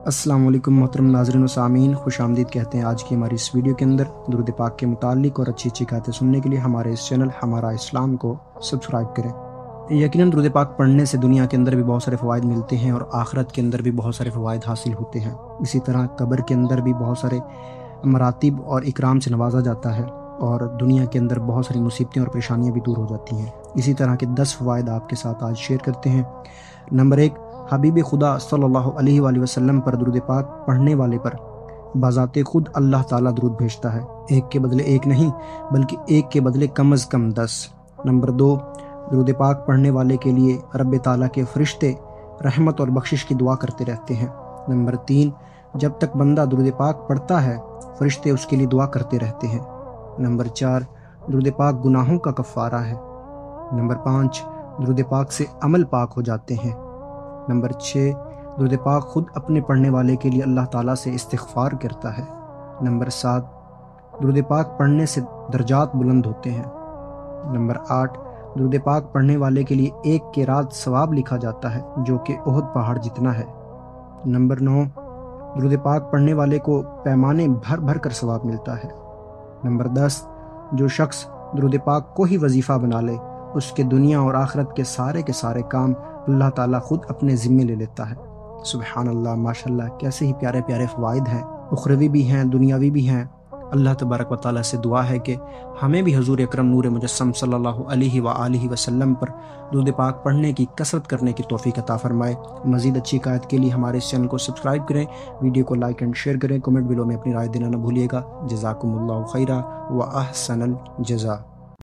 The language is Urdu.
السلام علیکم محترم ناظرین و سامعین، خوش آمدید کہتے ہیں آج کی ہماری اس ویڈیو کے اندر۔ درود پاک کے متعلق اور اچھی اچھی باتیں سننے کے لیے ہمارے اس چینل ہمارا اسلام کو سبسکرائب کریں۔ یقیناً درود پاک پڑھنے سے دنیا کے اندر بھی بہت سارے فوائد ملتے ہیں اور آخرت کے اندر بھی بہت سارے فوائد حاصل ہوتے ہیں۔ اسی طرح قبر کے اندر بھی بہت سارے مراتب اور اکرام سے نوازا جاتا ہے اور دنیا کے اندر بہت ساری مصیبتیں اور پریشانیاں بھی دور ہو جاتی ہیں۔ اسی طرح کے 10 فوائد آپ کے ساتھ آج شیئر کرتے ہیں۔ نمبر 1، حبیب خدا صلی اللہ علیہ وآلہ وسلم پر درود پاک پڑھنے والے پر بذات خود اللہ تعالیٰ درود بھیجتا ہے، ایک کے بدلے ایک نہیں بلکہ ایک کے بدلے کم از کم 10۔ نمبر 2، درود پاک پڑھنے والے کے لیے رب تعالیٰ کے فرشتے رحمت اور بخشش کی دعا کرتے رہتے ہیں۔ نمبر 3، جب تک بندہ درود پاک پڑھتا ہے فرشتے اس کے لیے دعا کرتے رہتے ہیں۔ نمبر 4، درود پاک گناہوں کا کفارہ ہے۔ نمبر 5، درود پاک سے عمل پاک ہو جاتے ہیں۔ نمبر 6، درود پاک خود اپنے پڑھنے والے کے لیے اللہ تعالیٰ سے استغفار کرتا ہے۔ نمبر 7، درود پاک پڑھنے سے درجات بلند ہوتے ہیں۔ نمبر 8، درود پاک پڑھنے والے کے لیے ایک کے رات ثواب لکھا جاتا ہے جو کہ احد پہاڑ جتنا ہے۔ نمبر 9، درود پاک پڑھنے والے کو پیمانے بھر بھر کر ثواب ملتا ہے۔ نمبر 10، جو شخص درود پاک کو ہی وظیفہ بنا لے اس کے دنیا اور آخرت کے سارے کام اللہ تعالیٰ خود اپنے ذمے لے لیتا ہے۔ سبحان اللہ، ماشاءاللہ، کیسے ہی پیارے پیارے فوائد ہیں، اخروی بھی ہیں دنیاوی بھی ہیں۔ اللہ تبارک و تعالیٰ سے دعا ہے کہ ہمیں بھی حضور اکرم نور مجسم صلی اللہ علیہ وآلہ وسلم پر درود پاک پڑھنے کی کثرت کرنے کی توفیق عطا فرمائے۔ مزید اچھی حکایت کے لیے ہمارے اس چینل کو سبسکرائب کریں، ویڈیو کو لائک اینڈ شیئر کریں، کمنٹ بلو میں اپنی رائے دینا نہ بھولیے گا۔ جزاکم اللہ خیرا و احسن الجزا۔